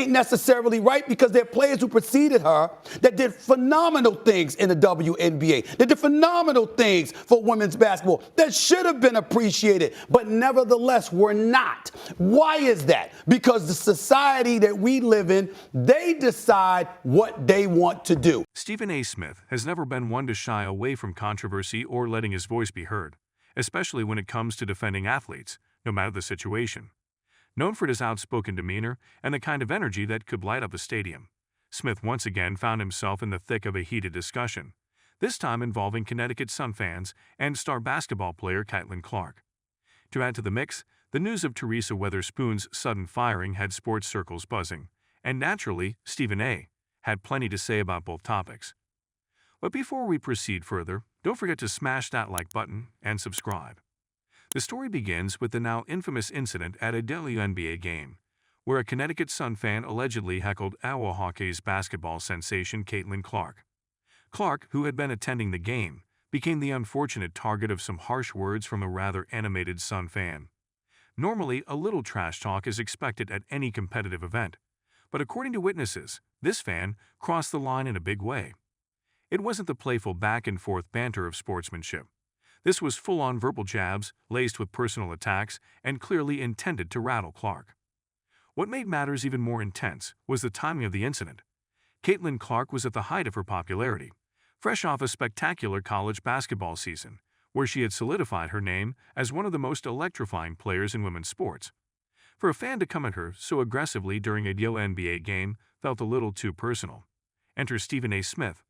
ain't necessarily right because there are players who preceded her that did phenomenal things in the WNBA, that did phenomenal things for women's basketball that should have been appreciated, but nevertheless were not. Why is that? Because the society that we live in, they decide what they want to do. Stephen A. Smith has never been one to shy away from controversy or letting his voice be heard, especially when it comes to defending athletes, no matter the situation. Known for his outspoken demeanor and the kind of energy that could light up a stadium, Smith once again found himself in the thick of a heated discussion, this time involving Connecticut Sun fans and star basketball player Caitlin Clark. To add to the mix, the news of Teresa Weatherspoon's sudden firing had sports circles buzzing, and naturally, Stephen A. had plenty to say about both topics. But before we proceed further, don't forget to smash that like button and subscribe. The story begins with the now infamous incident at a WNBA game, where a Connecticut Sun fan allegedly heckled Iowa Hawkeyes basketball sensation Caitlin Clark. Clark, who had been attending the game, became the unfortunate target of some harsh words from a rather animated Sun fan. Normally, a little trash talk is expected at any competitive event, but according to witnesses, this fan crossed the line in a big way. It wasn't the playful back-and-forth banter of sportsmanship. This was full-on verbal jabs, laced with personal attacks, and clearly intended to rattle Clark. What made matters even more intense was the timing of the incident. Caitlin Clark was at the height of her popularity, fresh off a spectacular college basketball season, where she had solidified her name as one of the most electrifying players in women's sports. For a fan to come at her so aggressively during a WNBA game felt a little too personal. Enter Stephen A. Smith.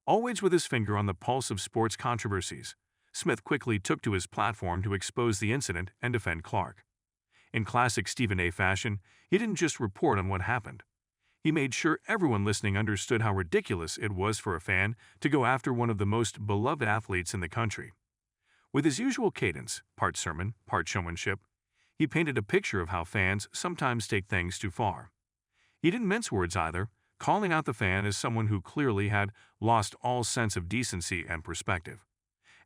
Always with his finger on the pulse of sports controversies, Smith quickly took to his platform to expose the incident and defend Clark. In classic Stephen A. fashion, he didn't just report on what happened. He made sure everyone listening understood how ridiculous it was for a fan to go after one of the most beloved athletes in the country. With his usual cadence, part sermon, part showmanship, he painted a picture of how fans sometimes take things too far. He didn't mince words either, calling out the fan as someone who clearly had lost all sense of decency and perspective.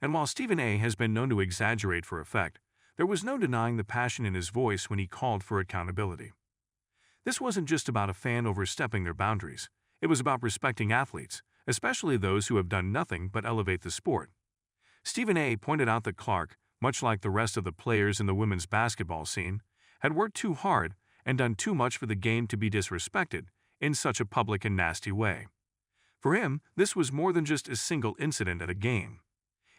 And while Stephen A. has been known to exaggerate for effect, there was no denying the passion in his voice when he called for accountability. This wasn't just about a fan overstepping their boundaries. It was about respecting athletes, especially those who have done nothing but elevate the sport. Stephen A. pointed out that Clark, much like the rest of the players in the women's basketball scene, had worked too hard and done too much for the game to be disrespected in such a public and nasty way. For him, this was more than just a single incident at a game.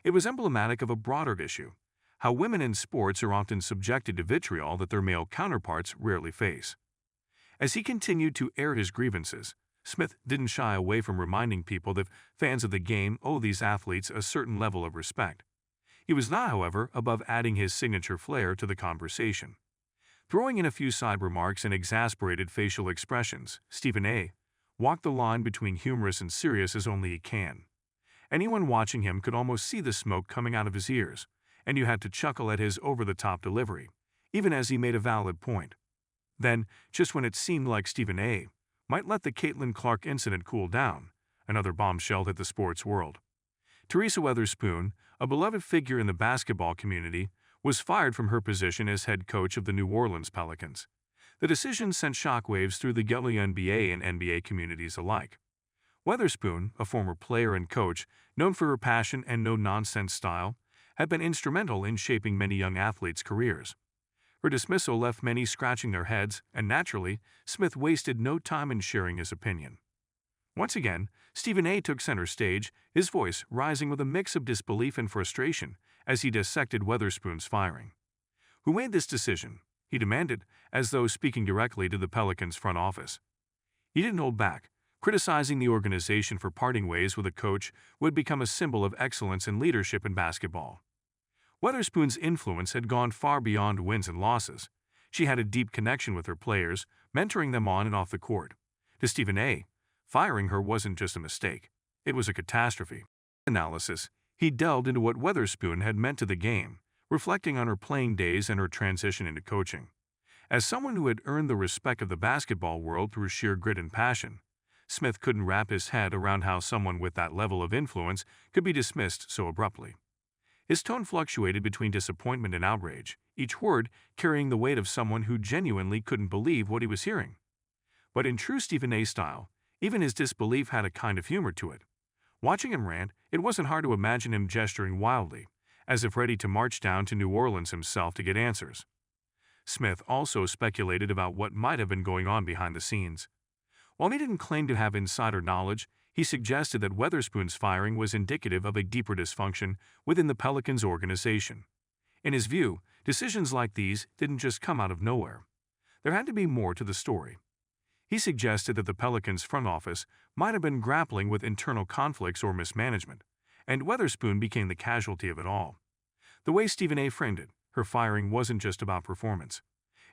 It was emblematic of a broader issue, how women in sports are often subjected to vitriol that their male counterparts rarely face. As he continued to air his grievances, Smith didn't shy away from reminding people that fans of the game owe these athletes a certain level of respect. He was not, however, above adding his signature flair to the conversation. Throwing in a few side remarks and exasperated facial expressions, Stephen A. walked the line between humorous and serious as only he can. Anyone watching him could almost see the smoke coming out of his ears, and you had to chuckle at his over-the-top delivery, even as he made a valid point. Then, just when it seemed like Stephen A. might let the Caitlin Clark incident cool down, another bombshell hit the sports world. Teresa Weatherspoon, a beloved figure in the basketball community, was fired from her position as head coach of the New Orleans Pelicans. The decision sent shockwaves through the WNBA and NBA communities alike. Weatherspoon, a former player and coach known for her passion and no-nonsense style, had been instrumental in shaping many young athletes' careers. Her dismissal left many scratching their heads, and naturally, Smith wasted no time in sharing his opinion. Once again, Stephen A. took center stage, his voice rising with a mix of disbelief and frustration as he dissected Weatherspoon's firing. Who made this decision? He demanded, as though speaking directly to the Pelicans' front office. He didn't hold back, criticizing the organization for parting ways with a coach who had become a symbol of excellence and leadership in basketball. Weatherspoon's influence had gone far beyond wins and losses. She had a deep connection with her players, mentoring them on and off the court. To Stephen A., firing her wasn't just a mistake. It was a catastrophe. Analysis, he delved into what Weatherspoon had meant to the game, reflecting on her playing days and her transition into coaching. As someone who had earned the respect of the basketball world through sheer grit and passion, Smith couldn't wrap his head around how someone with that level of influence could be dismissed so abruptly. His tone fluctuated between disappointment and outrage, each word carrying the weight of someone who genuinely couldn't believe what he was hearing. But in true Stephen A. style, even his disbelief had a kind of humor to it. Watching him rant, it wasn't hard to imagine him gesturing wildly, as if ready to march down to New Orleans himself to get answers. Smith also speculated about what might have been going on behind the scenes. While he didn't claim to have insider knowledge, he suggested that Weatherspoon's firing was indicative of a deeper dysfunction within the Pelicans organization. In his view, decisions like these didn't just come out of nowhere. There had to be more to the story. He suggested that the Pelicans' front office might have been grappling with internal conflicts or mismanagement, and Weatherspoon became the casualty of it all. The way Stephen A. framed it, her firing wasn't just about performance.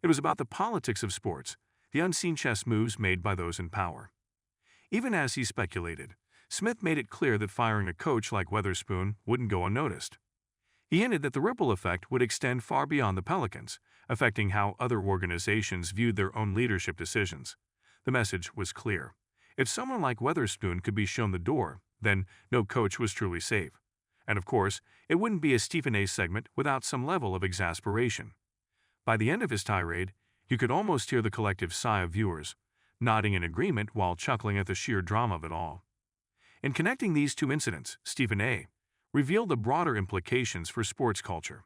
It was about the politics of sports, the unseen chess moves made by those in power. Even as he speculated, Smith made it clear that firing a coach like Weatherspoon wouldn't go unnoticed. He hinted that the ripple effect would extend far beyond the Pelicans, affecting how other organizations viewed their own leadership decisions. The message was clear. If someone like Weatherspoon could be shown the door, then no coach was truly safe. And of course, it wouldn't be a Stephen A. segment without some level of exasperation. By the end of his tirade, you could almost hear the collective sigh of viewers, nodding in agreement while chuckling at the sheer drama of it all. In connecting these two incidents, Stephen A. revealed the broader implications for sports culture.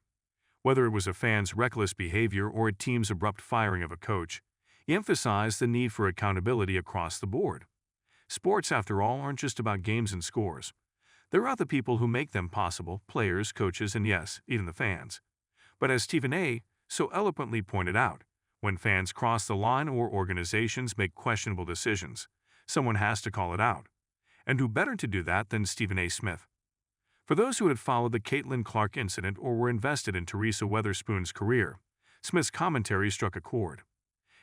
Whether it was a fan's reckless behavior or a team's abrupt firing of a coach, he emphasized the need for accountability across the board. Sports, after all, aren't just about games and scores. There are the people who make them possible, players, coaches, and yes, even the fans. But as Stephen A. so eloquently pointed out, when fans cross the line or organizations make questionable decisions, someone has to call it out. And who better to do that than Stephen A. Smith? For those who had followed the Caitlin Clark incident or were invested in Teresa Weatherspoon's career, Smith's commentary struck a chord.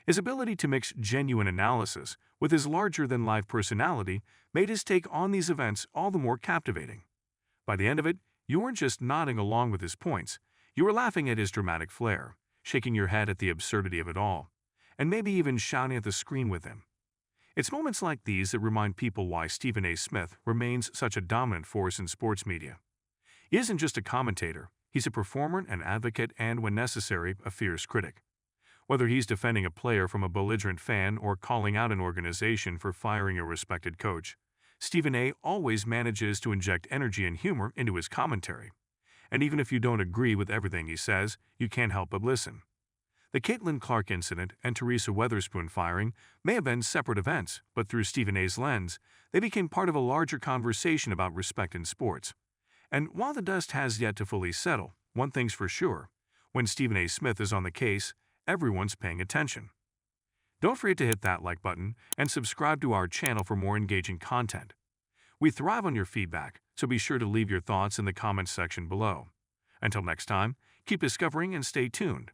His ability to mix genuine analysis with his larger-than-life personality made his take on these events all the more captivating. By the end of it, you weren't just nodding along with his points, you were laughing at his dramatic flair, shaking your head at the absurdity of it all, and maybe even shouting at the screen with him. It's moments like these that remind people why Stephen A. Smith remains such a dominant force in sports media. He isn't just a commentator, he's a performer, an advocate, and, when necessary, a fierce critic. Whether he's defending a player from a belligerent fan or calling out an organization for firing a respected coach, Stephen A. always manages to inject energy and humor into his commentary. And even if you don't agree with everything he says, you can't help but listen. The Caitlin Clark incident and Teresa Weatherspoon firing may have been separate events, but through Stephen A.'s lens, they became part of a larger conversation about respect in sports. And while the dust has yet to fully settle, one thing's for sure: when Stephen A. Smith is on the case, everyone's paying attention. Don't forget to hit that like button and subscribe to our channel for more engaging content. We thrive on your feedback, so be sure to leave your thoughts in the comments section below. Until next time, keep discovering and stay tuned.